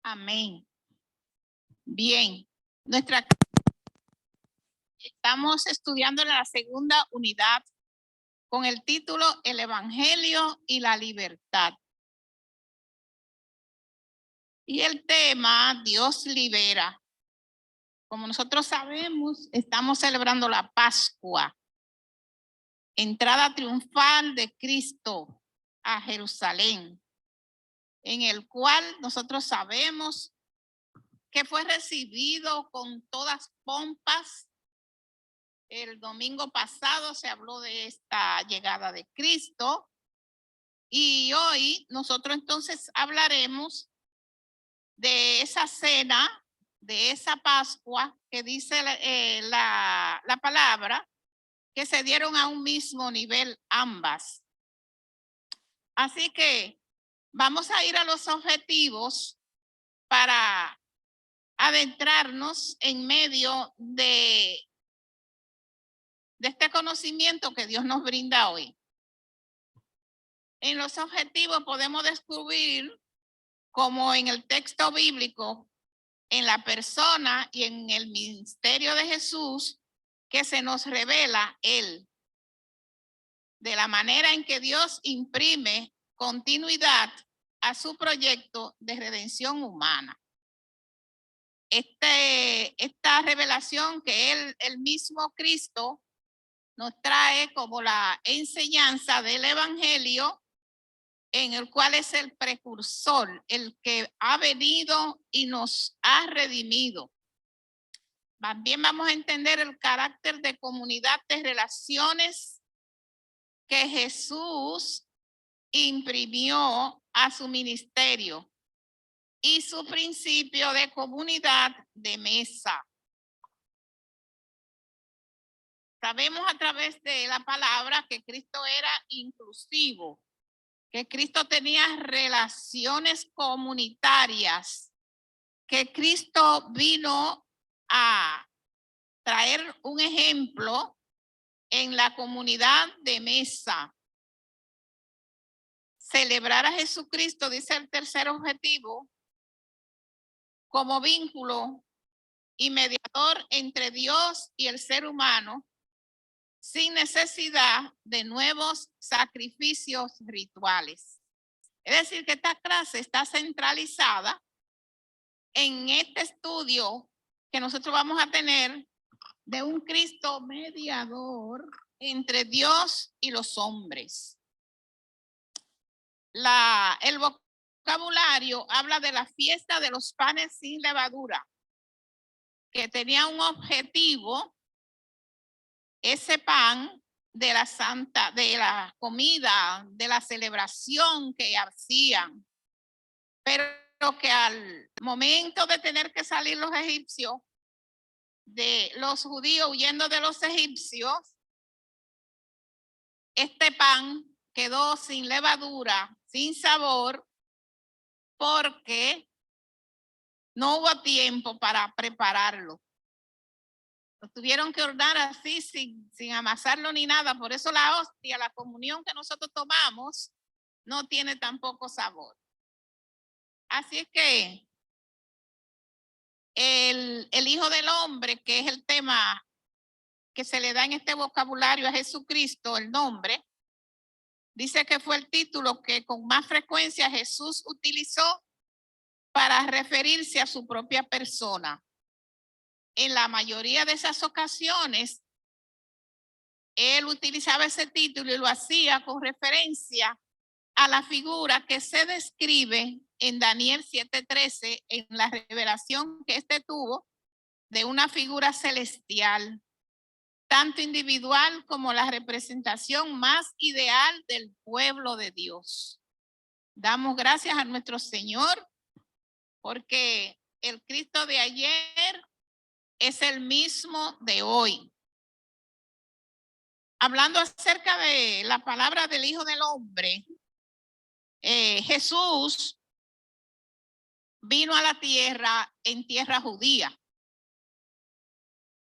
Amén. Bien, estamos estudiando la segunda unidad con el título El Evangelio y la Libertad. Y el tema, Dios libera. Como nosotros sabemos, estamos celebrando la Pascua, entrada triunfal de Cristo a Jerusalén, en el cual nosotros sabemos que fue recibido con todas pompas. El domingo pasado se habló de esta llegada de Cristo y hoy nosotros entonces hablaremos de esa cena, de esa Pascua que dice la palabra, que se dieron a un mismo nivel ambas. Así que vamos a ir a los objetivos para adentrarnos en medio de este conocimiento que Dios nos brinda hoy. En los objetivos podemos descubrir, como en el texto bíblico, en la persona y en el ministerio de Jesús, que se nos revela Él, de la manera en que Dios imprime continuidad a su proyecto de redención humana. Esta revelación que el mismo Cristo nos trae como la enseñanza del Evangelio, en el cual es el precursor, el que ha venido y nos ha redimido. También vamos a entender el carácter de comunidad de relaciones que Jesús imprimió a su ministerio y su principio de comunidad de mesa. Sabemos a través de la palabra que Cristo era inclusivo, que Cristo tenía relaciones comunitarias, que Cristo vino a traer un ejemplo en la comunidad de mesa. Celebrar a Jesucristo, dice el tercer objetivo, como vínculo y mediador entre Dios y el ser humano, sin necesidad de nuevos sacrificios rituales. Es decir, que esta clase está centralizada en este estudio que nosotros vamos a tener de un Cristo mediador entre Dios y los hombres. El vocabulario habla de la fiesta de los panes sin levadura, que tenía un objetivo, ese pan de la comida, de la celebración que hacían, pero que al momento de tener que salir los egipcios, de los judíos huyendo de los egipcios, este pan quedó sin levadura, sin sabor, porque no hubo tiempo para prepararlo. Lo tuvieron que hornear así, sin amasarlo ni nada. Por eso la hostia, la comunión que nosotros tomamos, no tiene tampoco sabor. Así es que el Hijo del Hombre, que es el tema que se le da en este vocabulario a Jesucristo, el nombre, dice que fue el título que con más frecuencia Jesús utilizó para referirse a su propia persona. En la mayoría de esas ocasiones, él utilizaba ese título y lo hacía con referencia a la figura que se describe en Daniel 7:13, en la revelación que éste tuvo de una figura celestial, tanto individual como la representación más ideal del pueblo de Dios. Damos gracias a nuestro Señor porque el Cristo de ayer es el mismo de hoy. Hablando acerca de la palabra del Hijo del Hombre, Jesús vino a la tierra en tierra judía.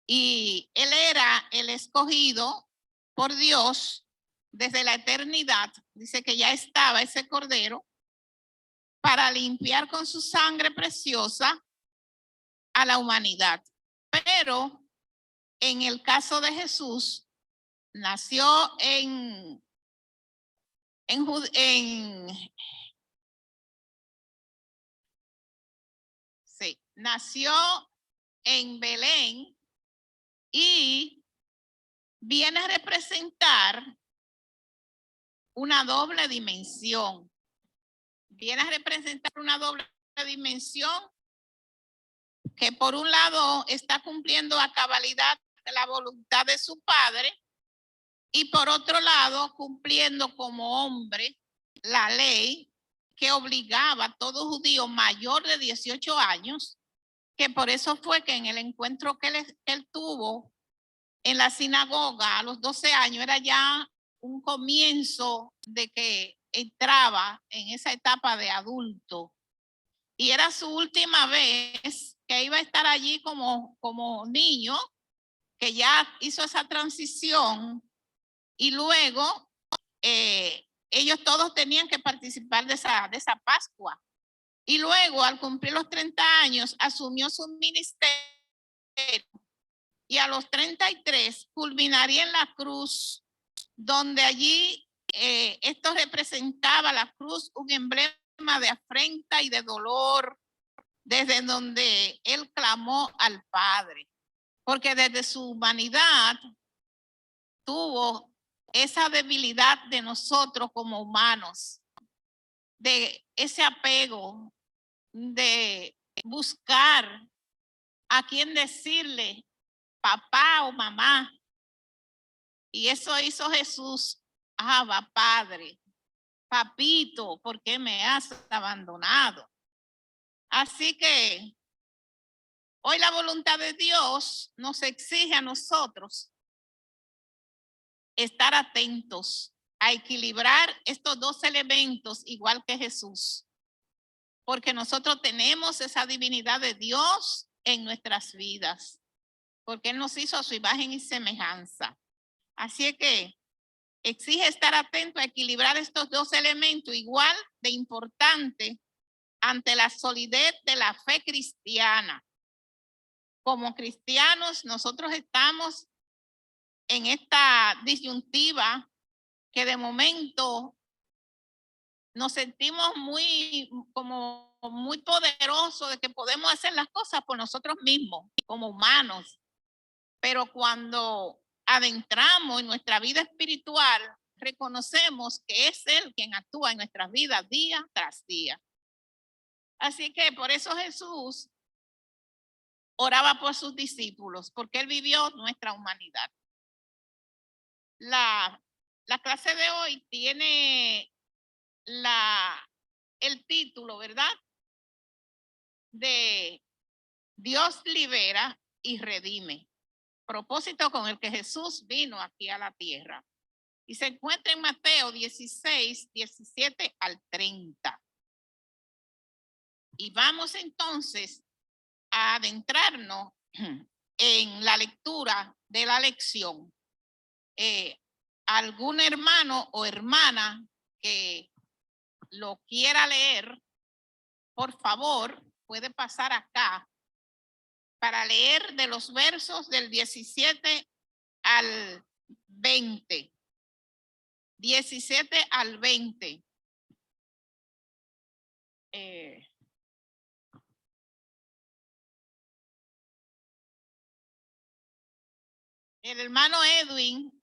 Y él era el escogido por Dios desde la eternidad. Dice que ya estaba ese cordero para limpiar con su sangre preciosa a la humanidad. Pero en el caso de Jesús, nació nació en Belén y viene a representar una doble dimensión. Viene a representar una doble dimensión que por un lado está cumpliendo a cabalidad la voluntad de su padre y por otro lado cumpliendo como hombre la ley que obligaba a todo judío mayor de 18 años, que por eso fue que en el encuentro que él tuvo en la sinagoga a los 12 años era ya un comienzo de que entraba en esa etapa de adulto. Y era su última vez que iba a estar allí como niño, que ya hizo esa transición y luego ellos todos tenían que participar de esa Pascua. Y luego, al cumplir los 30 años, asumió su ministerio y a los 33 culminaría en la cruz, donde allí esto representaba la cruz, un emblema de afrenta y de dolor, desde donde él clamó al Padre, porque desde su humanidad tuvo esa debilidad de nosotros como humanos, de ese apego, de buscar a quien decirle papá o mamá. Y eso hizo Jesús. Abba, Padre, papito, ¿por qué me has abandonado? Así que hoy la voluntad de Dios nos exige a nosotros estar atentos a equilibrar estos dos elementos igual que Jesús, porque nosotros tenemos esa divinidad de Dios en nuestras vidas, porque Él nos hizo a su imagen y semejanza. Así que exige estar atento a equilibrar estos dos elementos igual de importante ante la solidez de la fe cristiana. Como cristianos, nosotros estamos en esta disyuntiva que de momento nos sentimos muy poderosos de que podemos hacer las cosas por nosotros mismos como humanos. Pero cuando adentramos en nuestra vida espiritual, reconocemos que es Él quien actúa en nuestras vidas día tras día. Así que por eso Jesús oraba por sus discípulos, porque Él vivió nuestra humanidad. La clase de hoy tiene el título, ¿verdad? De Dios libera y redime. Propósito con el que Jesús vino aquí a la tierra. Y se encuentra en Mateo 16, 17 al 30. Y vamos entonces a adentrarnos en la lectura de la lección. Algún hermano o hermana que lo quiera leer, por favor, puede pasar acá para leer de los versos del 17 al 20. 17 al 20. El hermano Edwin,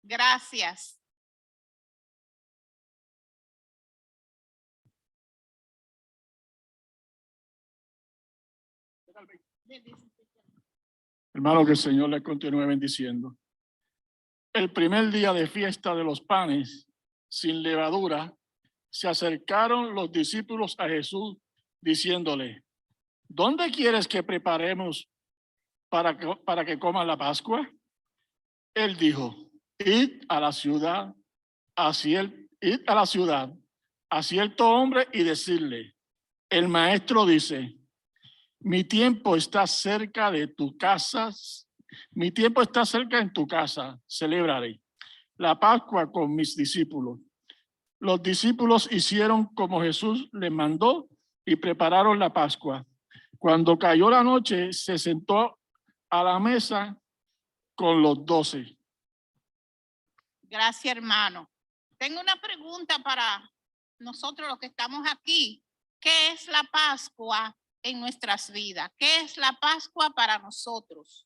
gracias. Hermano, que el Señor le continúe bendiciendo. El primer día de fiesta de los panes sin levadura, se acercaron los discípulos a Jesús diciéndole: ¿dónde quieres que preparemos para que coman la Pascua? Él dijo: id a la ciudad, id a la ciudad, a cierto hombre y decirle: el maestro dice, mi tiempo está cerca de tu casa, mi tiempo está cerca en tu casa, celebraré la Pascua con mis discípulos. Los discípulos hicieron como Jesús les mandó y prepararon la Pascua. Cuando cayó la noche, se sentó a la mesa con los 12. Gracias, hermano. Tengo una pregunta para nosotros los que estamos aquí. ¿Qué es la Pascua en nuestras vidas? ¿Qué es la Pascua para nosotros?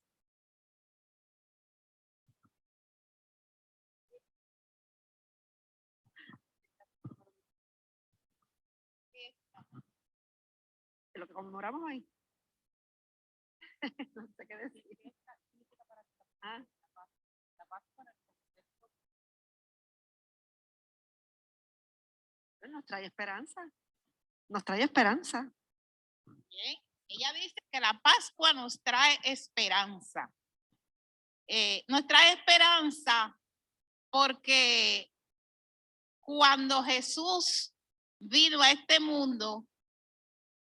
Lo que conmemoramos hoy. No sé qué decir. Ah. Nos trae esperanza. Nos trae esperanza. Bien. Ella dice que la Pascua nos trae esperanza. Nos trae esperanza porque cuando Jesús vino a este mundo,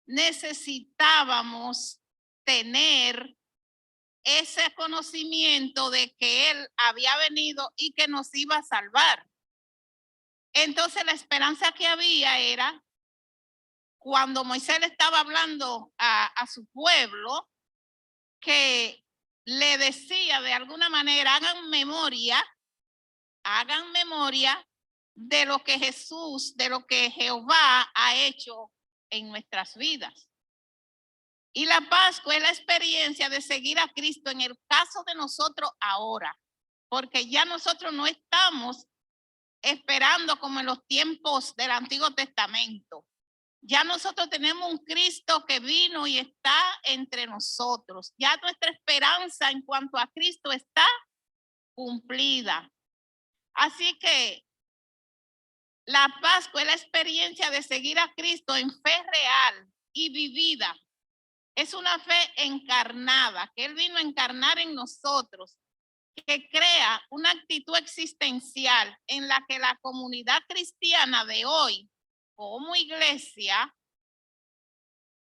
necesitábamos tener ese conocimiento de que Él había venido y que nos iba a salvar. Entonces la esperanza que había era cuando Moisés le estaba hablando a su pueblo, que le decía de alguna manera, hagan memoria de lo que Jesús, de lo que Jehová ha hecho en nuestras vidas. Y la Pascua es la experiencia de seguir a Cristo en el caso de nosotros ahora, porque ya nosotros no estamos esperando como en los tiempos del Antiguo Testamento. Ya nosotros tenemos un Cristo que vino y está entre nosotros. Ya nuestra esperanza en cuanto a Cristo está cumplida. Así que la Pascua es la experiencia de seguir a Cristo en fe real y vivida. Es una fe encarnada, que Él vino a encarnar en nosotros, que crea una actitud existencial en la que la comunidad cristiana de hoy, como iglesia,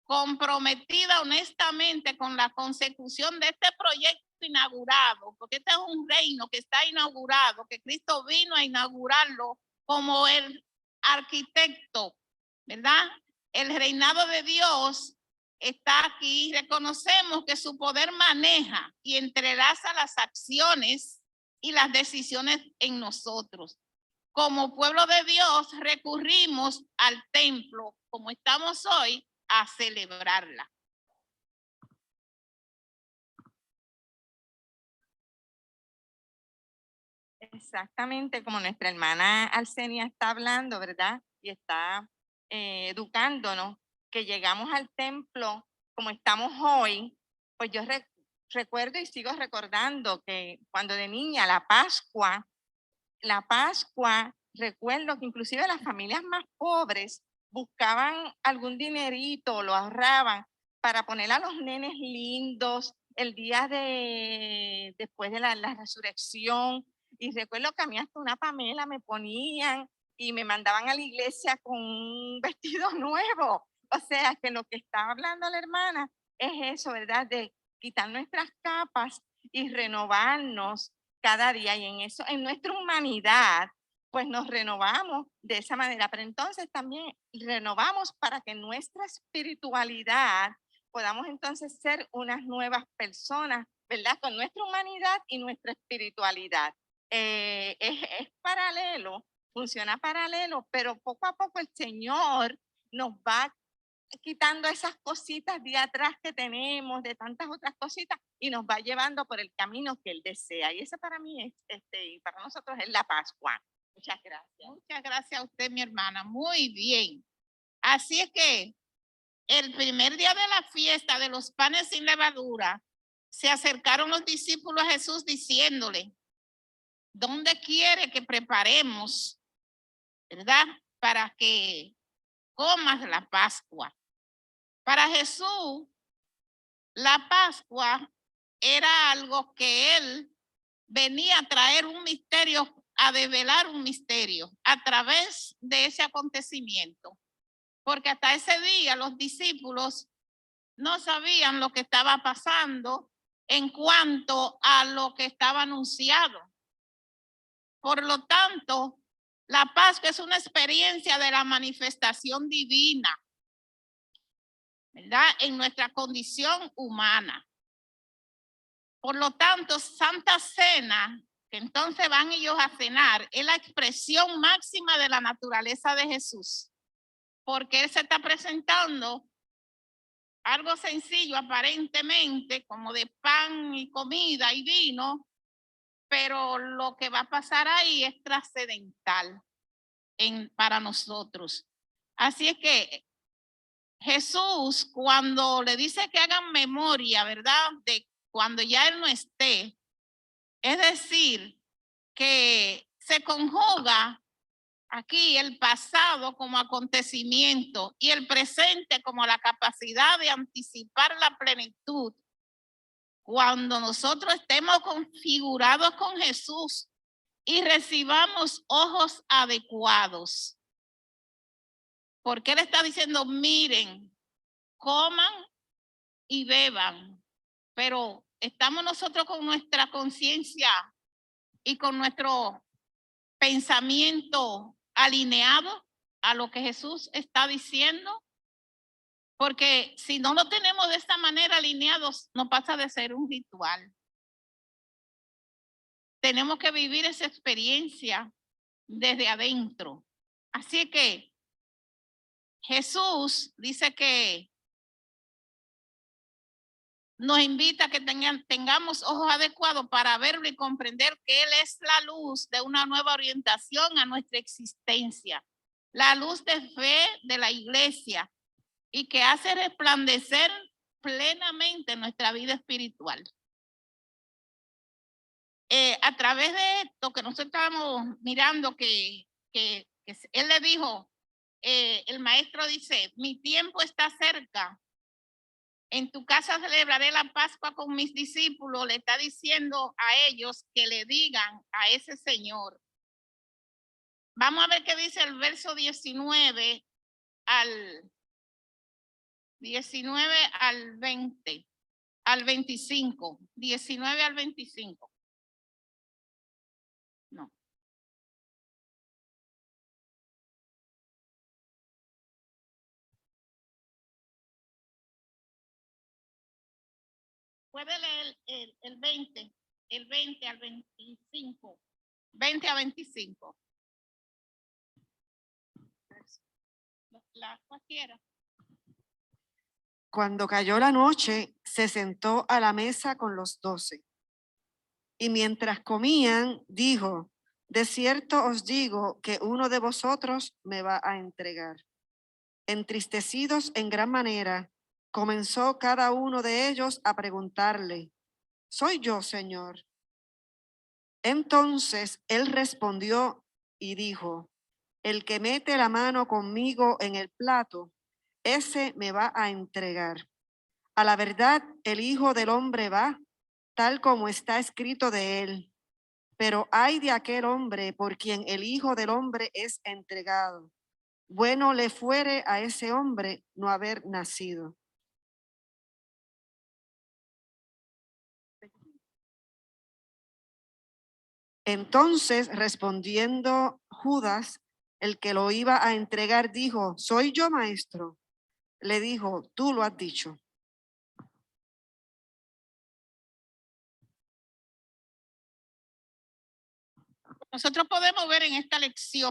comprometida honestamente con la consecución de este proyecto inaugurado, porque este es un reino que está inaugurado, que Cristo vino a inaugurarlo como el arquitecto, ¿verdad? El reinado de Dios está aquí. Reconocemos que su poder maneja y entrelaza las acciones y las decisiones en nosotros. Como pueblo de Dios recurrimos al templo, como estamos hoy, a celebrarla. Exactamente como nuestra hermana Alcenia está hablando, ¿verdad? Y está educándonos, que llegamos al templo como estamos hoy, pues yo recuerdo y sigo recordando que cuando de niña la Pascua, recuerdo que inclusive las familias más pobres buscaban algún dinerito, lo ahorraban para poner a los nenes lindos el día después de la resurrección. Y recuerdo que a mí hasta una Pamela me ponían y me mandaban a la iglesia con un vestido nuevo. O sea, que lo que estaba hablando la hermana es eso, ¿verdad? De quitar nuestras capas y renovarnos cada día. Y en eso, en nuestra humanidad, pues nos renovamos de esa manera. Pero entonces también renovamos para que nuestra espiritualidad podamos entonces ser unas nuevas personas, ¿verdad? Con nuestra humanidad y nuestra espiritualidad. Es paralelo, funciona paralelo, pero poco a poco el Señor nos va quitando esas cositas de atrás que tenemos, de tantas otras cositas, y nos va llevando por el camino que Él desea. Y eso para mí y para nosotros es la Pascua. Muchas gracias. Muchas gracias a usted, mi hermana. Muy bien. Así es que el primer día de la fiesta de los panes sin levadura, se acercaron los discípulos a Jesús diciéndole: ¿dónde quiere que preparemos, verdad? Para que comas la Pascua. Para Jesús, la Pascua era algo que Él venía a traer un misterio a develar un misterio a través de ese acontecimiento. Porque hasta ese día los discípulos no sabían lo que estaba pasando en cuanto a lo que estaba anunciado. Por lo tanto, la Pascua es una experiencia de la manifestación divina, ¿verdad? En nuestra condición humana. Por lo tanto, Santa Cena, que entonces van ellos a cenar, es la expresión máxima de la naturaleza de Jesús. Porque Él se está presentando algo sencillo aparentemente, como de pan y comida y vino, pero lo que va a pasar ahí es trascendental para nosotros. Así es que Jesús, cuando le dice que hagan memoria, ¿verdad? De cuando ya Él no esté, es decir, que se conjuga aquí el pasado como acontecimiento y el presente como la capacidad de anticipar la plenitud. Cuando nosotros estemos configurados con Jesús y recibamos ojos adecuados. Porque Él está diciendo, miren, coman y beban, pero estamos nosotros con nuestra conciencia y con nuestro pensamiento alineado a lo que Jesús está diciendo. Porque si no lo tenemos de esta manera alineados, no pasa de ser un ritual. Tenemos que vivir esa experiencia desde adentro. Así que Jesús dice que nos invita a que tengamos ojos adecuados para verlo y comprender que Él es la luz de una nueva orientación a nuestra existencia. La luz de fe de la iglesia y que hace resplandecer plenamente nuestra vida espiritual. A través de esto que nosotros estábamos mirando que Él le dijo, el maestro dice, mi tiempo está cerca. En tu casa celebraré la Pascua con mis discípulos. Le está diciendo a ellos que le digan a ese Señor. Vamos a ver qué dice el verso 19 al 20, al 25. 19 al 25. No. Puede leer el 20 al 25. 20 a 25. La cualquiera. Cuando cayó la noche, se sentó a la mesa con los 12. Y mientras comían, dijo, de cierto os digo que uno de vosotros me va a entregar. Entristecidos en gran manera, comenzó cada uno de ellos a preguntarle, ¿soy yo, Señor? Entonces él respondió y dijo, el que mete la mano conmigo en el plato, ese me va a entregar. A la verdad, el Hijo del Hombre va, tal como está escrito de él. Pero ay de aquel hombre por quien el Hijo del Hombre es entregado. Bueno le fuere a ese hombre no haber nacido. Entonces, respondiendo Judas, el que lo iba a entregar, dijo, ¿soy yo, maestro? Le dijo, tú lo has dicho. Nosotros podemos ver en esta lección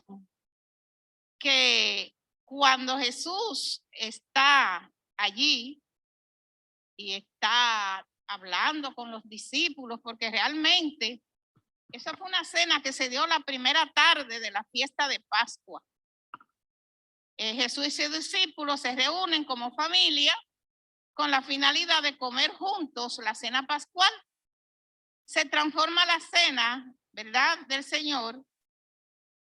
que cuando Jesús está allí y está hablando con los discípulos, porque realmente esa fue una cena que se dio la primera tarde de la fiesta de Pascua. Jesús y sus discípulos se reúnen como familia con la finalidad de comer juntos la cena pascual. Se transforma la cena, ¿verdad?, del Señor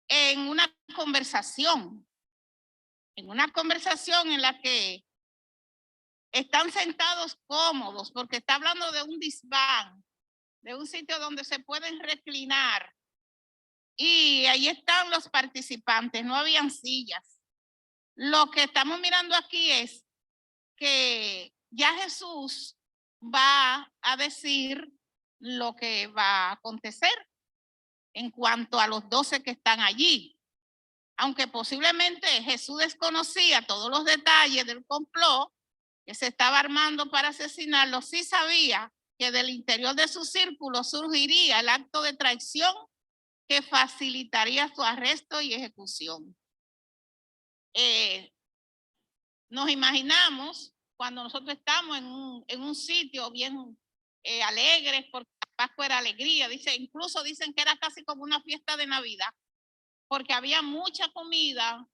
en una conversación en la que están sentados cómodos, porque está hablando de un desván, de un sitio donde se pueden reclinar y ahí están los participantes, no habían sillas. Lo que estamos mirando aquí es que ya Jesús va a decir lo que va a acontecer en cuanto a los 12 que están allí. Aunque posiblemente Jesús desconocía todos los detalles del complot que se estaba armando para asesinarlo, sí sabía que del interior de su círculo surgiría el acto de traición que facilitaría su arresto y ejecución. Nos imaginamos cuando nosotros estamos en un sitio bien alegres, porque la Pascua era alegría, incluso dicen que era casi como una fiesta de Navidad, porque había mucha comida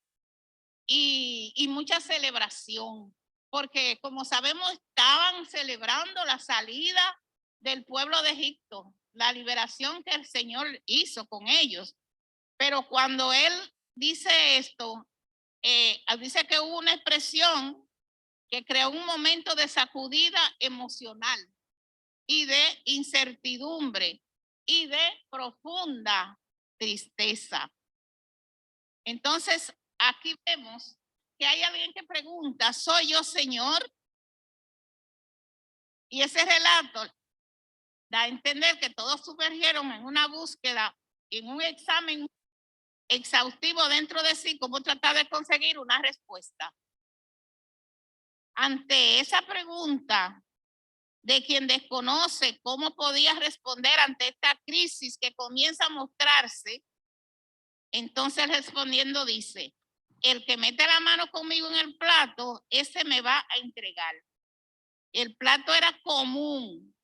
y mucha celebración, porque como sabemos estaban celebrando la salida del pueblo de Egipto, la liberación que el Señor hizo con ellos. Pero cuando él dice esto, dice que hubo una expresión que creó un momento de sacudida emocional y de incertidumbre y de profunda tristeza. Entonces, aquí vemos que hay alguien que pregunta, ¿soy yo, Señor? Y ese relato da a entender que todos sumergieron en una búsqueda, en un examen exhaustivo dentro de sí, cómo tratar de conseguir una respuesta. Ante esa pregunta de quien desconoce cómo podía responder ante esta crisis que comienza a mostrarse, entonces respondiendo dice, el que mete la mano conmigo en el plato, ese me va a entregar. El plato era común.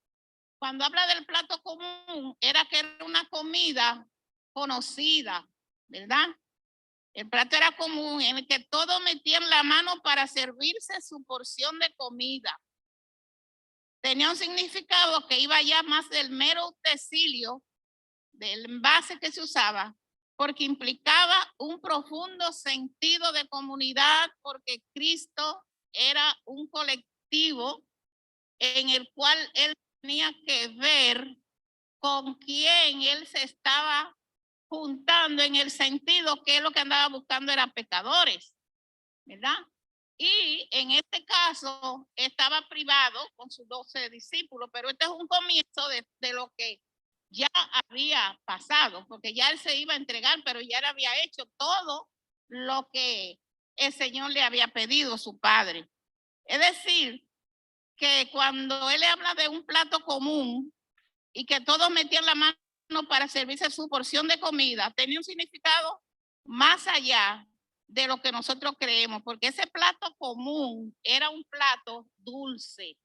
Cuando habla del plato común, era que era una comida conocida, ¿verdad? El plato era común en el que todos metían la mano para servirse su porción de comida. Tenía un significado que iba ya más del mero utensilio, del envase que se usaba, porque implicaba un profundo sentido de comunidad, porque Cristo era un colectivo en el cual él tenía que ver con quién él se estaba juntando, en el sentido que lo que andaba buscando eran pecadores, ¿verdad? Y en este caso estaba privado con sus 12 discípulos, pero este es un comienzo de lo que ya había pasado, porque ya él se iba a entregar, pero ya él había hecho todo lo que el Señor le había pedido a su padre. Es decir, que cuando él le habla de un plato común y que todos metían la mano para servirse su porción de comida, tenía un significado más allá de lo que nosotros creemos, porque ese plato común era un plato dulce,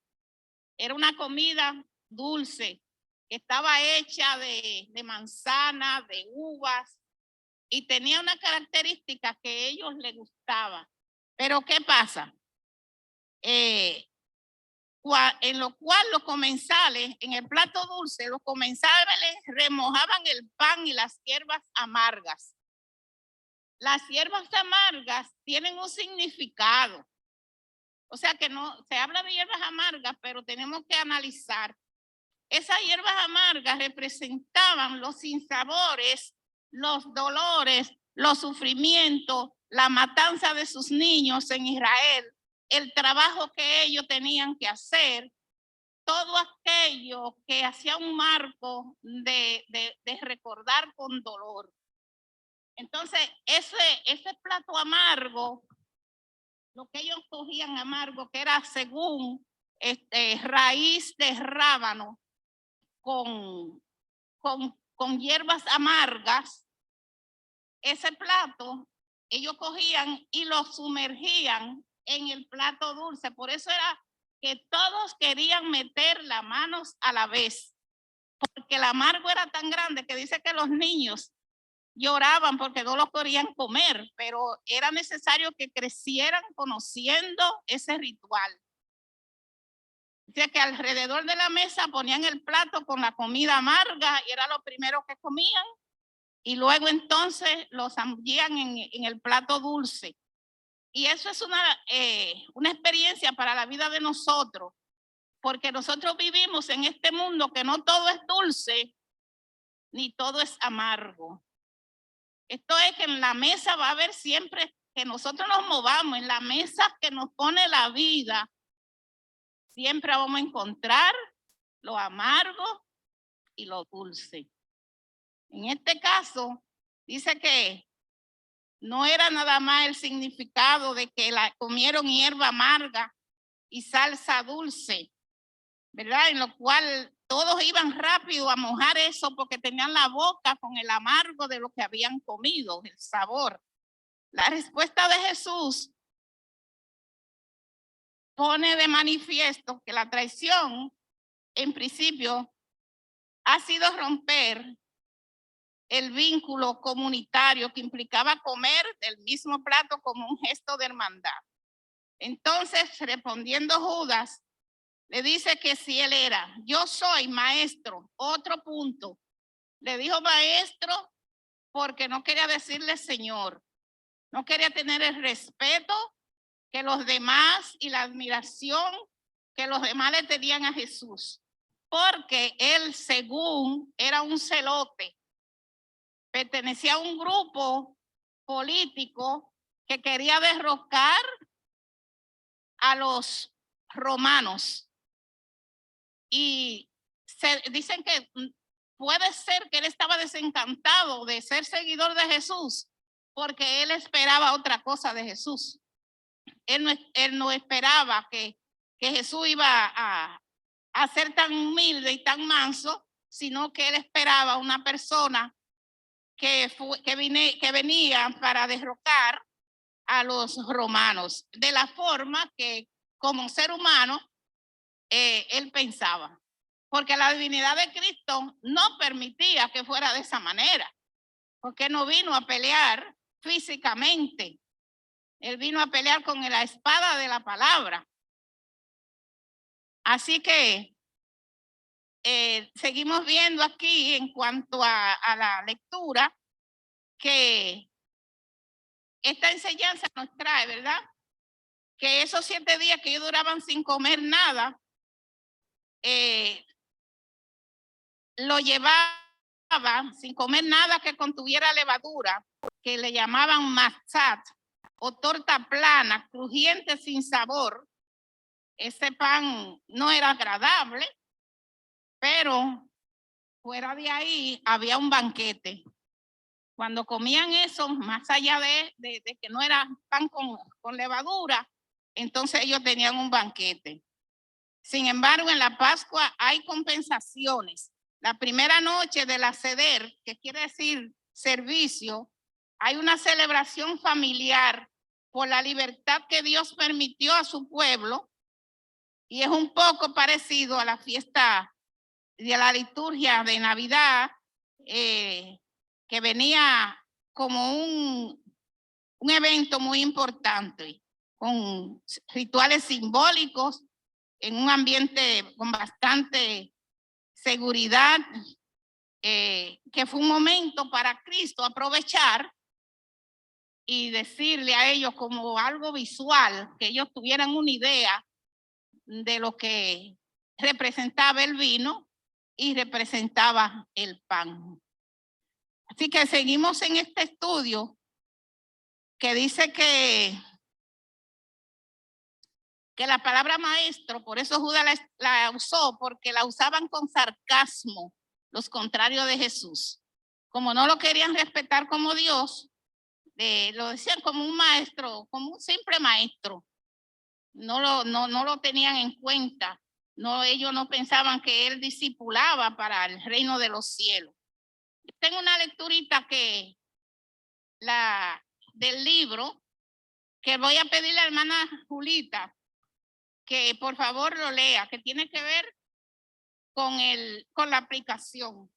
era una comida dulce, que estaba hecha de manzana, de uvas, y tenía una característica que a ellos les gustaba. Pero ¿qué pasa? En lo cual los comensales, en el plato dulce, los comensales remojaban el pan y las hierbas amargas. Las hierbas amargas tienen un significado. O sea que no se habla de hierbas amargas, pero tenemos que analizar. Esas hierbas amargas representaban los sinsabores, los dolores, los sufrimientos, la matanza de sus niños en Israel, el trabajo que ellos tenían que hacer, todo aquello que hacía un marco de recordar con dolor. Entonces, ese plato amargo, lo que ellos cogían amargo, que era según raíz de rábano con hierbas amargas, ese plato ellos cogían y lo sumergían en el plato dulce. Por eso era que todos querían meter las manos a la vez, porque el amargo era tan grande que dice que los niños lloraban porque no lo querían comer, pero era necesario que crecieran conociendo ese ritual. O sea que alrededor de la mesa ponían el plato con la comida amarga y era lo primero que comían, y luego entonces los zambullían en el plato dulce. Y eso es una experiencia para la vida de nosotros, porque nosotros vivimos en este mundo que no todo es dulce ni todo es amargo. Esto es que en la mesa va a haber siempre que nosotros nos movamos, en la mesa que nos pone la vida, siempre vamos a encontrar lo amargo y lo dulce. En este caso, dice que no era nada más el significado de que comieron hierba amarga y salsa dulce, ¿verdad? En lo cual todos iban rápido a mojar eso porque tenían la boca con el amargo de lo que habían comido, el sabor. La respuesta de Jesús pone de manifiesto que la traición, en principio, ha sido romper el vínculo comunitario que implicaba comer del mismo plato como un gesto de hermandad. Entonces, respondiendo Judas, le dice que si él era, yo soy maestro, otro punto. Le dijo maestro porque no quería decirle señor, no quería tener el respeto que los demás y la admiración que los demás le tenían a Jesús, porque él, según, era un celote, pertenecía a un grupo político que quería derrocar a los romanos. Y dicen que puede ser que él estaba desencantado de ser seguidor de Jesús porque él esperaba otra cosa de Jesús. Él no esperaba que Jesús iba a ser tan humilde y tan manso, sino que él esperaba una persona que venía para derrocar a los romanos, de la forma que como ser humano él pensaba. Porque la divinidad de Cristo no permitía que fuera de esa manera, porque no vino a pelear físicamente, él vino a pelear con la espada de la palabra. Así que seguimos viendo aquí en cuanto a la lectura que esta enseñanza nos trae, ¿verdad? Que esos 7 días que ellos duraban sin comer nada, lo llevaban sin comer nada que contuviera levadura, que le llamaban matzat, o torta plana, crujiente sin sabor. Ese pan no era agradable, pero fuera de ahí había un banquete. Cuando comían eso, más allá de que no era pan con levadura, entonces ellos tenían un banquete. Sin embargo, en la Pascua hay compensaciones. La primera noche de la seder, que quiere decir servicio, hay una celebración familiar por la libertad que Dios permitió a su pueblo, y es un poco parecido a la fiesta de la liturgia de Navidad, que venía como un evento muy importante, con rituales simbólicos, en un ambiente con bastante seguridad, que fue un momento para Cristo aprovechar y decirle a ellos como algo visual, que ellos tuvieran una idea de lo que representaba el vino y representaba el pan. Así que seguimos en este estudio que dice que la palabra maestro, por eso Judas la usó, porque la usaban con sarcasmo los contrarios de Jesús. Como no lo querían respetar como Dios, lo decían como un maestro, como un simple maestro. No lo tenían en cuenta. Ellos no pensaban que él discipulaba para el reino de los cielos. Tengo una lecturita del libro que voy a pedirle a la hermana Julita que por favor lo lea, que tiene que ver con la aplicación.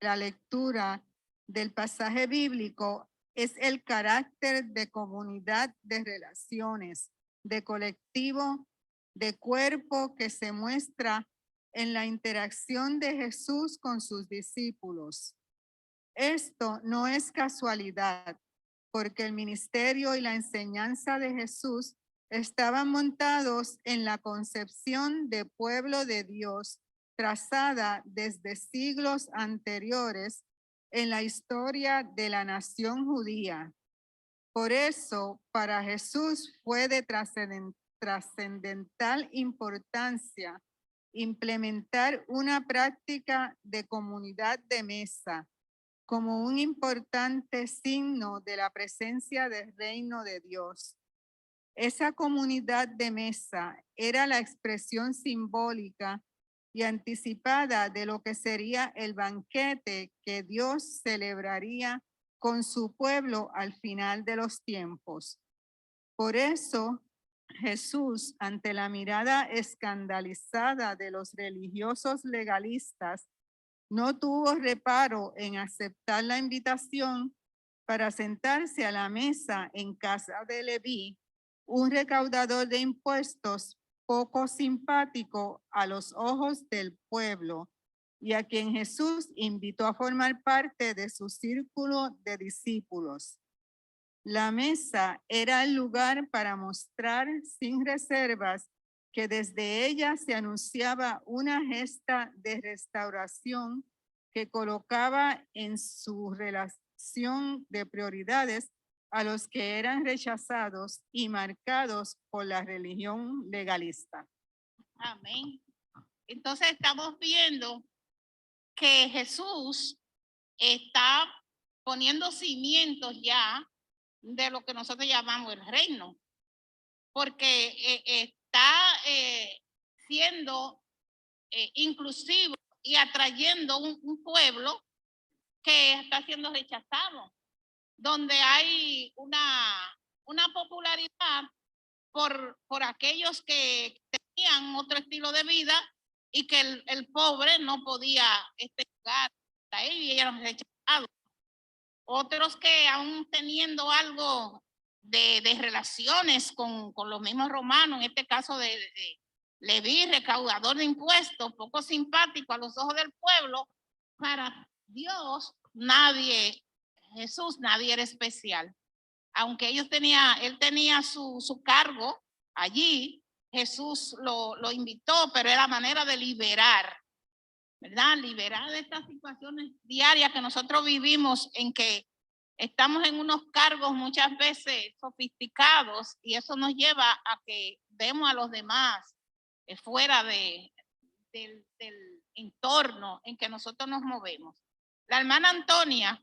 La lectura del pasaje bíblico es el carácter de comunidad, de relaciones, de colectivo, de cuerpo que se muestra en la interacción de Jesús con sus discípulos. Esto no es casualidad, porque el ministerio y la enseñanza de Jesús estaban montados en la concepción de pueblo de Dios trazada desde siglos anteriores en la historia de la nación judía. Por eso, para Jesús fue de trascendental importancia implementar una práctica de comunidad de mesa como un importante signo de la presencia del reino de Dios. Esa comunidad de mesa era la expresión simbólica y anticipada de lo que sería el banquete que Dios celebraría con su pueblo al final de los tiempos. Por eso, Jesús, ante la mirada escandalizada de los religiosos legalistas, no tuvo reparo en aceptar la invitación para sentarse a la mesa en casa de Leví, un recaudador de impuestos poco simpático a los ojos del pueblo y a quien Jesús invitó a formar parte de su círculo de discípulos. La mesa era el lugar para mostrar sin reservas que desde ella se anunciaba una gesta de restauración que colocaba en su relación de prioridades a los que eran rechazados y marcados por la religión legalista. Amén. Entonces estamos viendo que Jesús está poniendo cimientos ya de lo que nosotros llamamos el reino, porque está siendo inclusivo y atrayendo un pueblo que está siendo rechazado, donde hay una popularidad por aquellos que tenían otro estilo de vida y que el pobre no podía llegar a él y eran rechazados. Otros que aún teniendo algo de relaciones con los mismos romanos, en este caso de Leví, recaudador de impuestos, poco simpático a los ojos del pueblo, para Dios Jesús nadie era especial. Aunque él tenía su cargo allí, Jesús lo invitó, pero era manera de liberar, ¿verdad? Liberar de estas situaciones diarias que nosotros vivimos en que estamos en unos cargos muchas veces sofisticados y eso nos lleva a que vemos a los demás fuera del entorno en que nosotros nos movemos. La hermana Antonia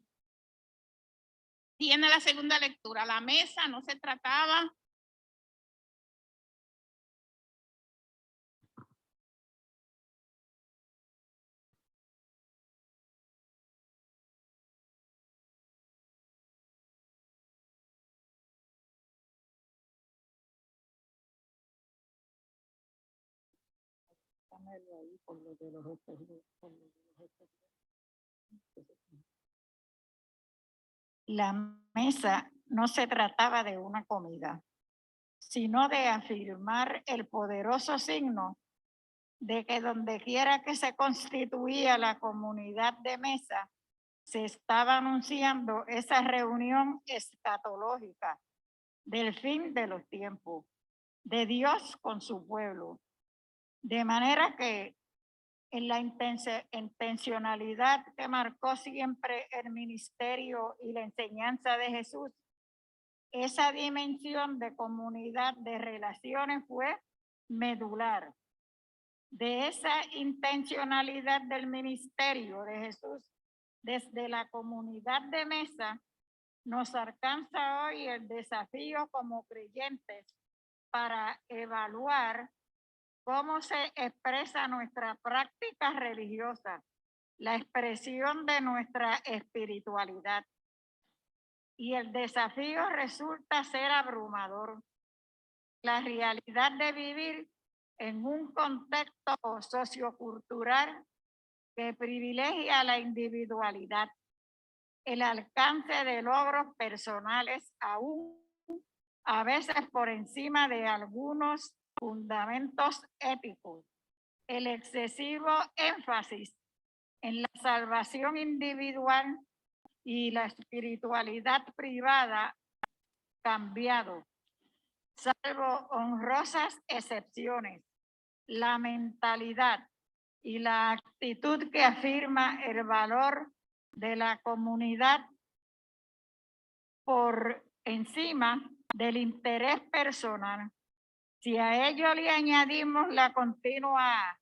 tiene la segunda lectura. La mesa no se trataba La mesa no se trataba de una comida, sino de afirmar el poderoso signo de que donde quiera que se constituía la comunidad de mesa, se estaba anunciando esa reunión escatológica del fin de los tiempos, de Dios con su pueblo. De manera que en la intencionalidad que marcó siempre el ministerio y la enseñanza de Jesús, esa dimensión de comunidad de relaciones fue medular. De esa intencionalidad del ministerio de Jesús, desde la comunidad de mesa, nos alcanza hoy el desafío como creyentes para evaluar cómo se expresa nuestra práctica religiosa, la expresión de nuestra espiritualidad. Y el desafío resulta ser abrumador. La realidad de vivir en un contexto sociocultural que privilegia la individualidad, el alcance de logros personales aún a veces por encima de algunos fundamentos éticos, el excesivo énfasis en la salvación individual y la espiritualidad privada cambiado, salvo honrosas excepciones, la mentalidad y la actitud que afirma el valor de la comunidad por encima del interés personal. Si a ello le añadimos la continua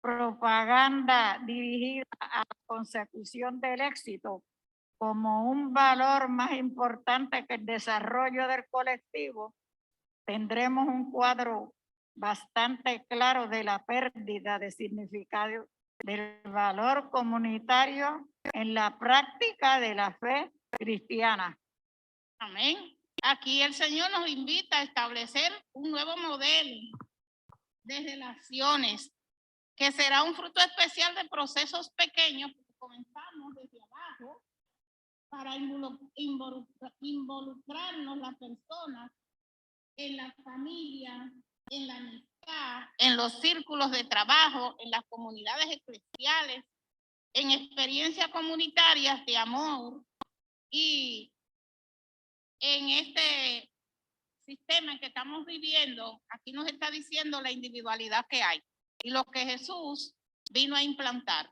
propaganda dirigida a la consecución del éxito como un valor más importante que el desarrollo del colectivo, tendremos un cuadro bastante claro de la pérdida de significado del valor comunitario en la práctica de la fe cristiana. Amén. Aquí el Señor nos invita a establecer un nuevo modelo de relaciones que será un fruto especial de procesos pequeños, porque comenzamos desde abajo para involucrarnos las personas en la familia, en la amistad, en los círculos de trabajo, en las comunidades eclesiales, en experiencias comunitarias de amor y en este sistema que estamos viviendo. Aquí nos está diciendo la individualidad que hay y lo que Jesús vino a implantar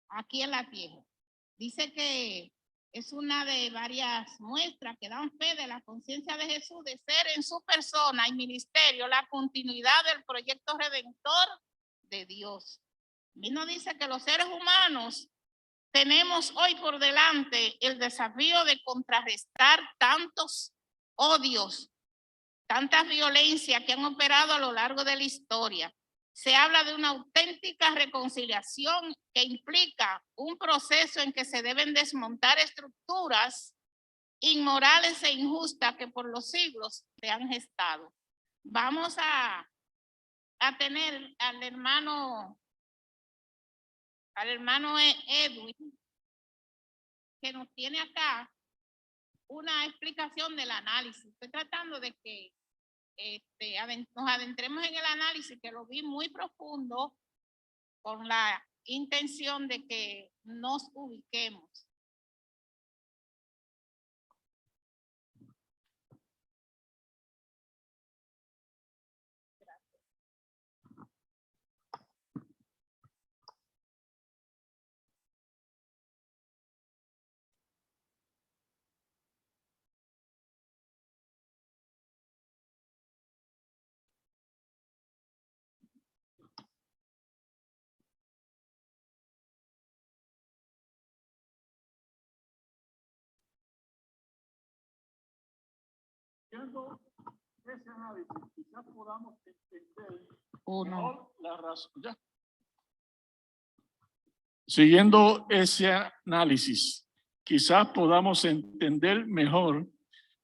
aquí en la tierra. Dice que es una de varias muestras que dan fe de la conciencia de Jesús de ser en su persona y ministerio la continuidad del proyecto redentor de Dios. Y nos dice que los seres humanos tenemos hoy por delante el desafío de contrarrestar tantos odios, tantas violencias que han operado a lo largo de la historia. Se habla de una auténtica reconciliación que implica un proceso en que se deben desmontar estructuras inmorales e injustas que por los siglos se han gestado. Vamos a tener al hermano Edwin, que nos tiene acá una explicación del análisis. Estoy tratando de que nos adentremos en el análisis, que lo vi muy profundo, con la intención de que nos ubiquemos. Viendo ese análisis, quizás podamos entender mejor la razón. ¿Ya? Siguiendo ese análisis, quizás podamos entender mejor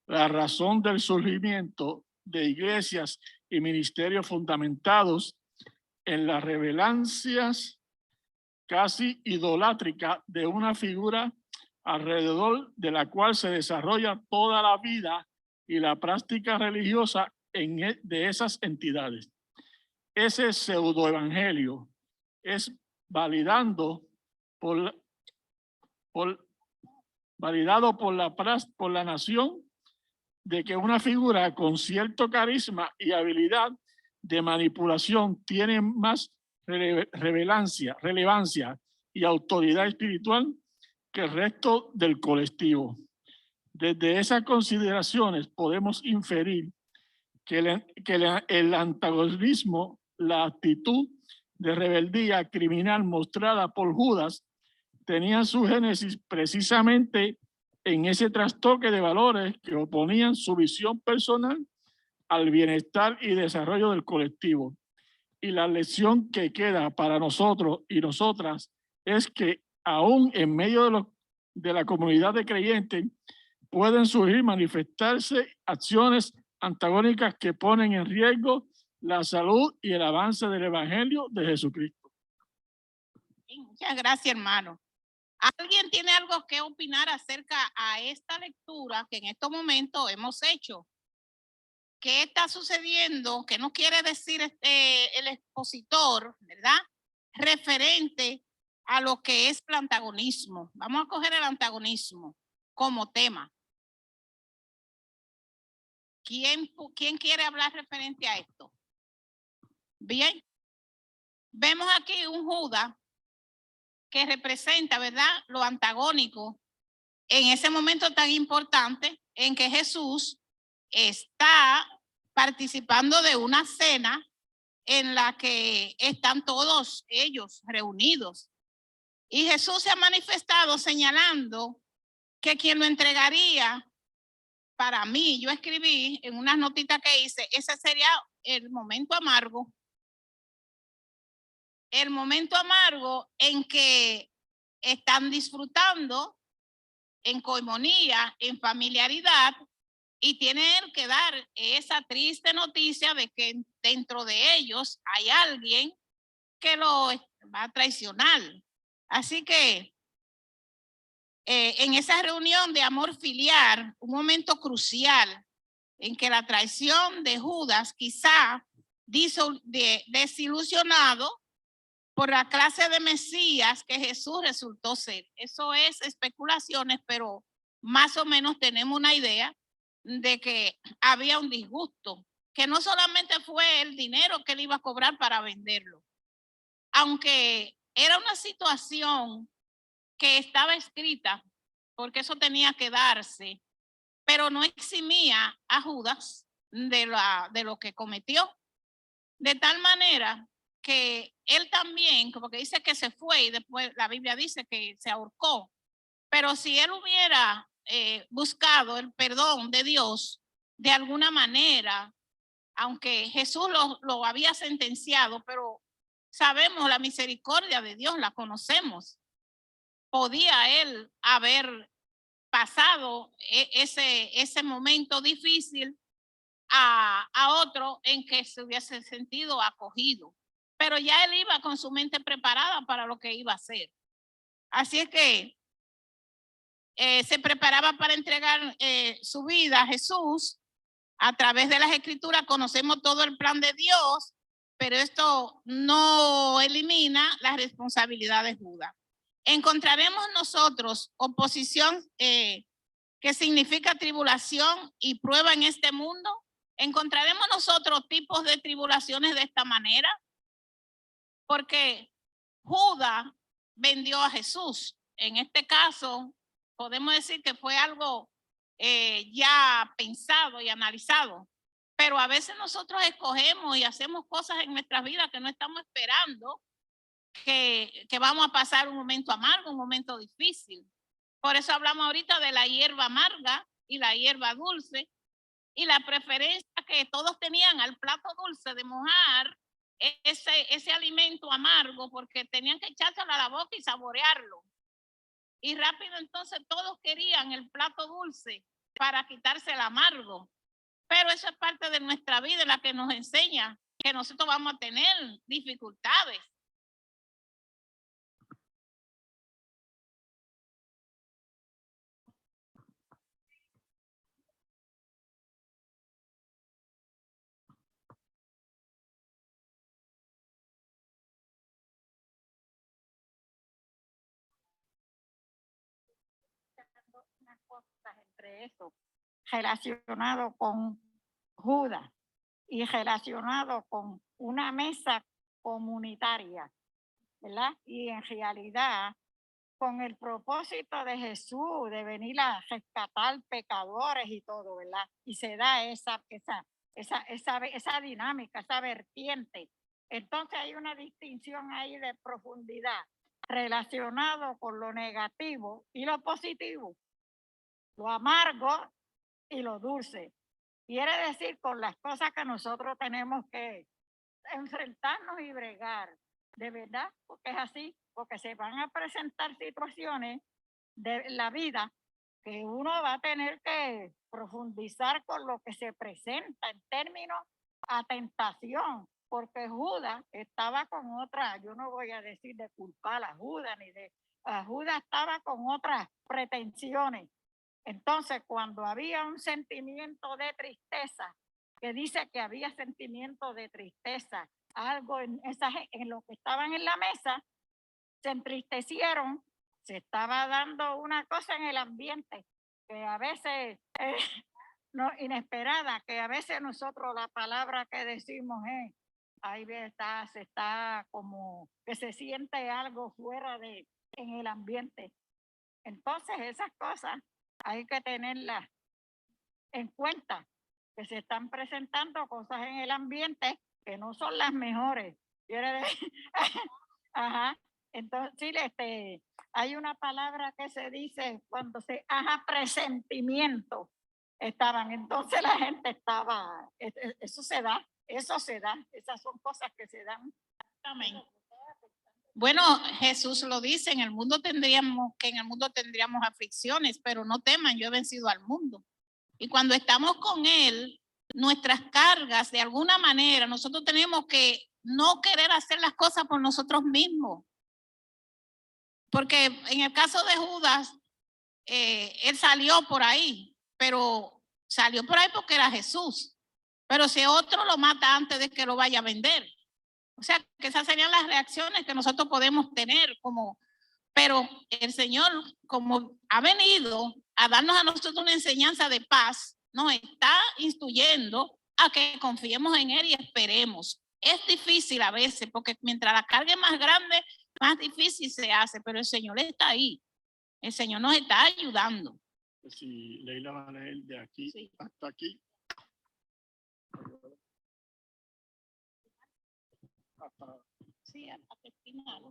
la razón del surgimiento de iglesias y ministerios fundamentados en las revelancias casi idolátricas de una figura alrededor de la cual se desarrolla toda la vida y la práctica religiosa de esas entidades. Ese pseudoevangelio es validado por la nación de que una figura con cierto carisma y habilidad de manipulación tiene más relevancia y autoridad espiritual que el resto del colectivo. Desde esas consideraciones podemos inferir que el antagonismo, la actitud de rebeldía criminal mostrada por Judas tenía su génesis precisamente en ese trastoque de valores que oponían su visión personal al bienestar y desarrollo del colectivo. Y la lección que queda para nosotros y nosotras es que aún en medio de la comunidad de creyentes pueden surgir, manifestarse acciones antagónicas que ponen en riesgo la salud y el avance del Evangelio de Jesucristo. Muchas gracias, hermano. ¿Alguien tiene algo que opinar acerca a esta lectura que en estos momentos hemos hecho? ¿Qué está sucediendo? ¿Qué nos quiere decir el expositor, verdad? Referente a lo que es el antagonismo. Vamos a coger el antagonismo como tema. ¿Quién quiere hablar referente a esto? Bien. Vemos aquí un Judas que representa, ¿verdad?, lo antagónico en ese momento tan importante en que Jesús está participando de una cena en la que están todos ellos reunidos. Y Jesús se ha manifestado señalando que quien lo entregaría, para mí, yo escribí en unas notitas que hice, ese sería el momento amargo. El momento amargo en que están disfrutando en coinonía, en familiaridad, y tienen que dar esa triste noticia de que dentro de ellos hay alguien que lo va a traicionar. Así que en esa reunión de amor filial, un momento crucial en que la traición de Judas quizá desilusionado por la clase de Mesías que Jesús resultó ser. Eso es especulaciones, pero más o menos tenemos una idea de que había un disgusto, que no solamente fue el dinero que él iba a cobrar para venderlo, aunque era una situación que estaba escrita, porque eso tenía que darse, pero no eximía a Judas de lo que cometió. De tal manera que él también, como que dice que se fue y después la Biblia dice que se ahorcó. Pero si él hubiera buscado el perdón de Dios de alguna manera, aunque Jesús lo había sentenciado, pero sabemos la misericordia de Dios, la conocemos. Podía él haber pasado ese momento difícil a otro en que se hubiese sentido acogido. Pero ya él iba con su mente preparada para lo que iba a hacer. Así es que se preparaba para entregar su vida a Jesús. A través de las escrituras conocemos todo el plan de Dios, pero esto no elimina la responsabilidad de Judas. Encontraremos nosotros oposición que significa tribulación y prueba en este mundo. Encontraremos nosotros tipos de tribulaciones de esta manera, porque Judas vendió a Jesús. En este caso, podemos decir que fue algo ya pensado y analizado, pero a veces nosotros escogemos y hacemos cosas en nuestras vidas que no estamos esperando, que vamos a pasar un momento amargo, un momento difícil. Por eso hablamos ahorita de la hierba amarga y la hierba dulce, y la preferencia que todos tenían al plato dulce de mojar ese alimento amargo, porque tenían que echárselo a la boca y saborearlo. Y rápido entonces todos querían el plato dulce para quitarse el amargo. Pero eso es parte de nuestra vida en la que nos enseña que nosotros vamos a tener dificultades. Unas cosas entre eso, relacionado con Judas y relacionado con una mesa comunitaria, ¿verdad? Y en realidad, con el propósito de Jesús de venir a rescatar pecadores y todo, ¿verdad? Y se da esa dinámica, esa vertiente. Entonces hay una distinción ahí de profundidad relacionado con lo negativo y lo positivo, lo amargo y lo dulce. Quiere decir con las cosas que nosotros tenemos que enfrentarnos y bregar, de verdad, porque es así, porque se van a presentar situaciones de la vida que uno va a tener que profundizar con lo que se presenta en términos a tentación, porque Judas estaba con otra, yo no voy a decir de culpar a Judas ni de Judas estaba con otras pretensiones. Entonces, cuando había un sentimiento de tristeza, que dice que había sentimiento de tristeza, algo en los que estaban en la mesa, se entristecieron, se estaba dando una cosa en el ambiente que a veces no, inesperada, que a veces nosotros la palabra que decimos es, ahí se está como que se siente algo fuera de en el ambiente. Entonces esas cosas hay que tenerlas en cuenta, que se están presentando cosas en el ambiente que no son las mejores. Quiere decir, ajá. Entonces, sí, hay una palabra que se dice cuando se haga presentimiento. Estaban, entonces la gente estaba, eso se da, esas son cosas que se dan. Amén. Bueno, Jesús lo dice, en el mundo tendríamos aflicciones, pero no teman, yo he vencido al mundo. Y cuando estamos con Él, nuestras cargas, de alguna manera, nosotros tenemos que no querer hacer las cosas por nosotros mismos. Porque en el caso de Judas, él salió por ahí, pero salió por ahí porque era Jesús. Pero si otro lo mata antes de que lo vaya a vender. O sea, que esas serían las reacciones que nosotros podemos tener pero el Señor, como ha venido a darnos a nosotros una enseñanza de paz, nos está instruyendo a que confiemos en Él y esperemos. Es difícil a veces, porque mientras la carga es más grande, más difícil se hace, pero el Señor está ahí. El Señor nos está ayudando. Si Leila va a leer de aquí Sí. hasta aquí. Sí, hasta el final.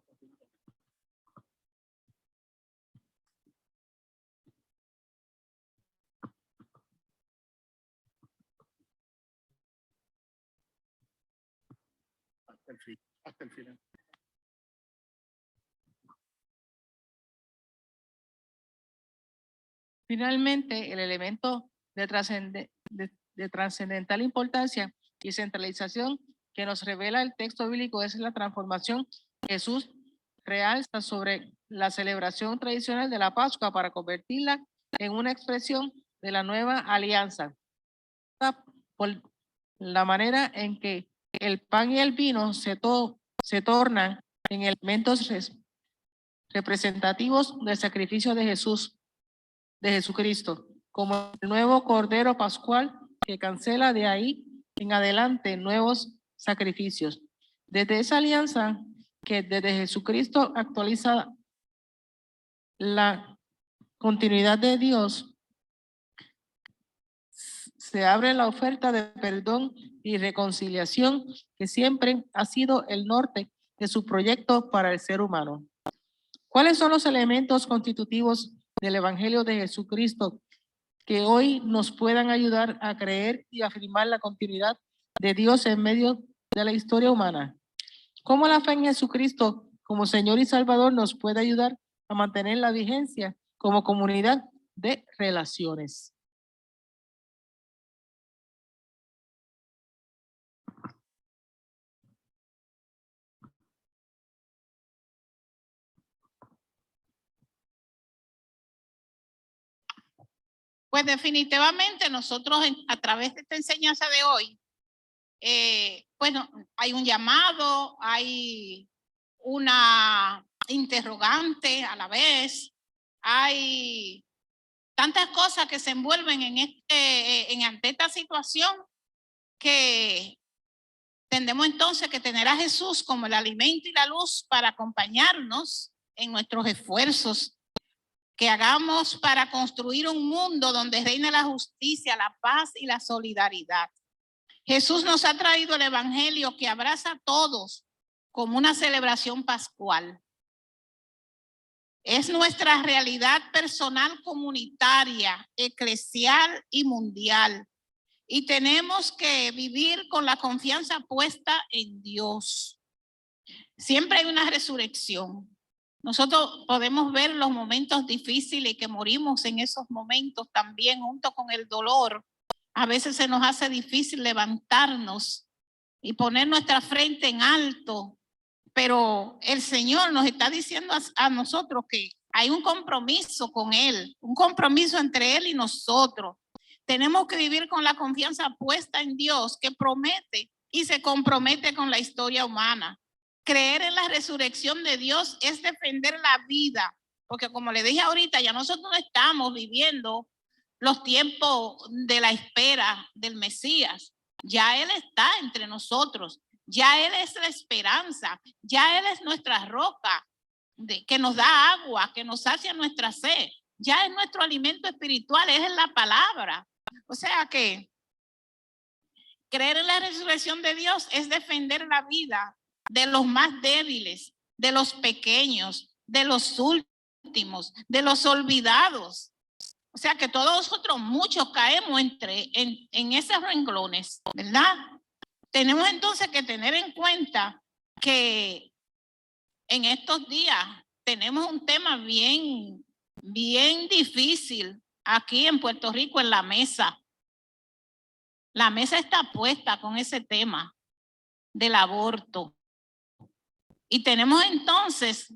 Hasta el final. Finalmente, el elemento de trascendental importancia y centralización que nos revela el texto bíblico es la transformación que Jesús realza sobre la celebración tradicional de la Pascua para convertirla en una expresión de la nueva alianza. Por la manera en que el pan y el vino se tornan en elementos representativos del sacrificio de Jesucristo, como el nuevo Cordero Pascual que cancela de ahí en adelante nuevos sacrificios. Desde esa alianza que desde Jesucristo actualiza la continuidad de Dios, se abre la oferta de perdón y reconciliación que siempre ha sido el norte de su proyecto para el ser humano. ¿Cuáles son los elementos constitutivos del Evangelio de Jesucristo que hoy nos puedan ayudar a creer y afirmar la continuidad de Dios en medio de la historia humana? ¿Cómo la fe en Jesucristo como Señor y Salvador nos puede ayudar a mantener la vigencia como comunidad de relaciones? Pues definitivamente nosotros a través de esta enseñanza de hoy, bueno, hay un llamado, hay una interrogante a la vez, hay tantas cosas que se envuelven ante esta situación que tendremos entonces que tener a Jesús como el alimento y la luz para acompañarnos en nuestros esfuerzos que hagamos para construir un mundo donde reine la justicia, la paz y la solidaridad. Jesús nos ha traído el evangelio que abraza a todos como una celebración pascual. Es nuestra realidad personal, comunitaria, eclesial y mundial. Y tenemos que vivir con la confianza puesta en Dios. Siempre hay una resurrección. Nosotros podemos ver los momentos difíciles que morimos en esos momentos también junto con el dolor. A veces se nos hace difícil levantarnos y poner nuestra frente en alto pero el Señor nos está diciendo a nosotros que hay un compromiso con Él, un compromiso entre Él y nosotros. Tenemos que vivir con la confianza puesta en Dios, que promete y se compromete con la historia humana. Creer en la resurrección de Dios es defender la vida, porque como le dije ahorita, ya nosotros no estamos viviendo los tiempos de la espera del Mesías. Ya Él está entre nosotros, ya Él es la esperanza, ya Él es nuestra roca que nos da agua, que nos sacia nuestra sed. Ya es nuestro alimento espiritual, es la palabra. O sea que creer en la resurrección de Dios es defender la vida de los más débiles, de los pequeños, de los últimos, de los olvidados. O sea que todos nosotros, muchos caemos en esos renglones, ¿verdad? Tenemos entonces que tener en cuenta que en estos días tenemos un tema bien difícil aquí en Puerto Rico en la mesa. La mesa está puesta con ese tema del aborto. Y tenemos entonces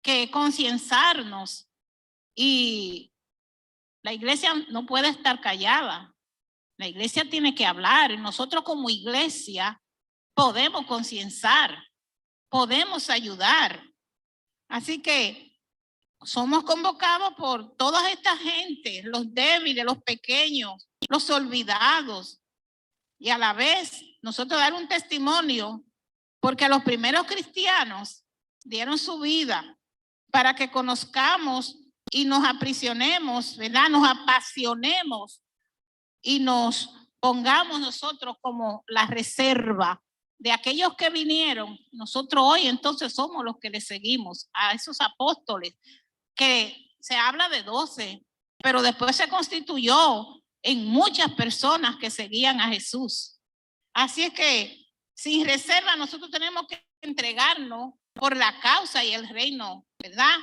que concienzarnos, y la iglesia no puede estar callada. La iglesia tiene que hablar, y nosotros como iglesia podemos concienzar, podemos ayudar. Así que somos convocados por toda esta gente, los débiles, los pequeños, los olvidados, y a la vez nosotros dar un testimonio, porque los primeros cristianos dieron su vida para que conozcamos y nos aprisionemos, ¿verdad? Nos apasionemos y nos pongamos nosotros como la reserva de aquellos que vinieron. Nosotros hoy entonces somos los que le seguimos a esos apóstoles, que se habla de 12, pero después se constituyó en muchas personas que seguían a Jesús. Así es que sin reserva nosotros tenemos que entregarnos por la causa y el reino, ¿verdad?,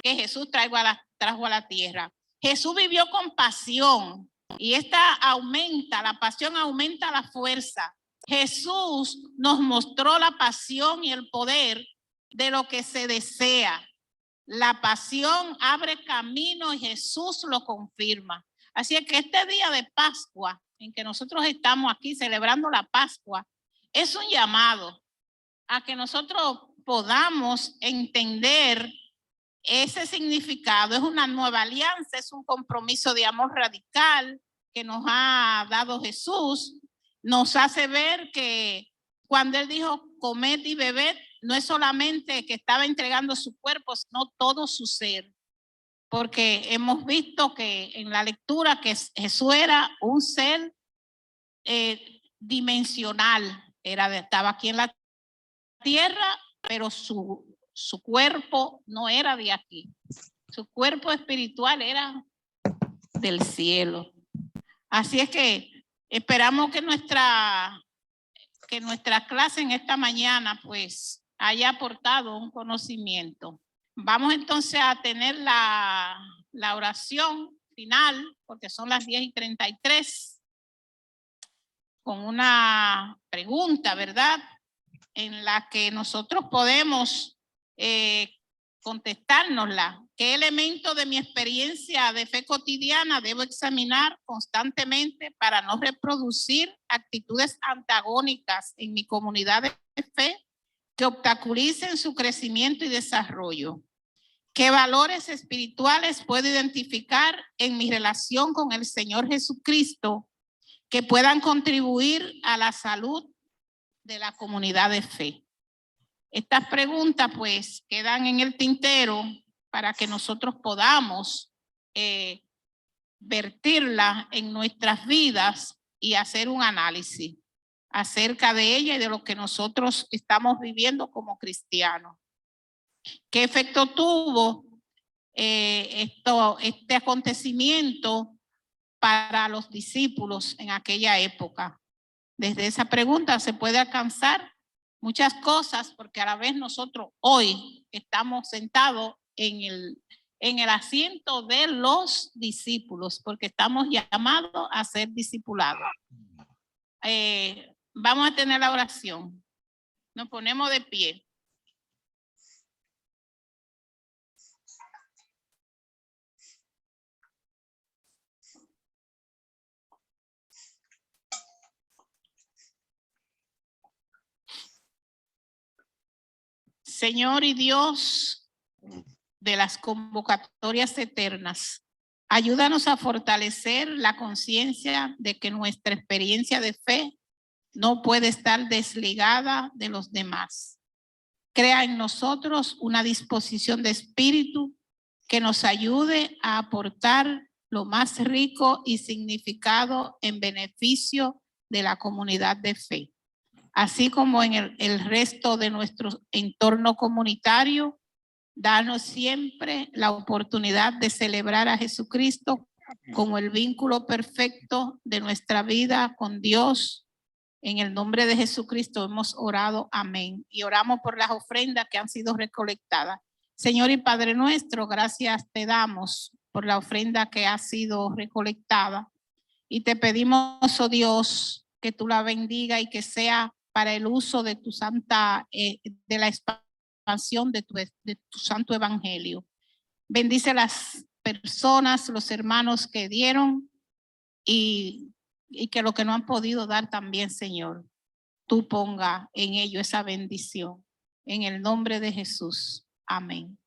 que Jesús trajo a la tierra. Jesús vivió con pasión, y la pasión aumenta la fuerza. Jesús nos mostró la pasión y el poder de lo que se desea. La pasión abre camino y Jesús lo confirma. Así es que este día de Pascua, en que nosotros estamos aquí celebrando la Pascua, es un llamado a que nosotros podamos entender ese significado. Es una nueva alianza, es un compromiso de amor radical que nos ha dado Jesús. Nos hace ver que cuando Él dijo comed y bebed, no es solamente que estaba entregando su cuerpo, sino todo su ser. Porque hemos visto que en la lectura que Jesús era un ser dimensional. Estaba aquí en la tierra, pero su cuerpo no era de aquí. Su cuerpo espiritual era del cielo. Así es que esperamos que nuestra clase en esta mañana pues haya aportado un conocimiento. Vamos entonces a tener la oración final, porque son las 10:33, con una pregunta, ¿verdad?, en la que nosotros podemos contestárnosla. ¿Qué elemento de mi experiencia de fe cotidiana debo examinar constantemente para no reproducir actitudes antagónicas en mi comunidad de fe que obstaculicen su crecimiento y desarrollo? ¿Qué valores espirituales puedo identificar en mi relación con el Señor Jesucristo que puedan contribuir a la salud de la comunidad de fe? Estas preguntas pues quedan en el tintero para que nosotros podamos vertirlas en nuestras vidas y hacer un análisis acerca de ella y de lo que nosotros estamos viviendo como cristianos. ¿Qué efecto tuvo este acontecimiento para los discípulos en aquella época? Desde esa pregunta se puede alcanzar muchas cosas, porque a la vez nosotros hoy estamos sentados en el asiento de los discípulos, porque estamos llamados a ser discipulados. Vamos a tener la oración. Nos ponemos de pie. Señor y Dios de las convocatorias eternas, ayúdanos a fortalecer la conciencia de que nuestra experiencia de fe no puede estar desligada de los demás. Crea en nosotros una disposición de espíritu que nos ayude a aportar lo más rico y significado en beneficio de la comunidad de fe, así como en el resto de nuestro entorno comunitario. Danos siempre la oportunidad de celebrar a Jesucristo como el vínculo perfecto de nuestra vida con Dios. En el nombre de Jesucristo hemos orado, amén. Y oramos por las ofrendas que han sido recolectadas. Señor y Padre nuestro, gracias te damos por la ofrenda que ha sido recolectada. Y te pedimos, oh Dios, que tú la bendiga y que sea para el uso de tu santa, de la expansión de tu santo evangelio. Bendice las personas, los hermanos que dieron y que lo que no han podido dar también, Señor, tú ponga en ello esa bendición. En el nombre de Jesús. Amén.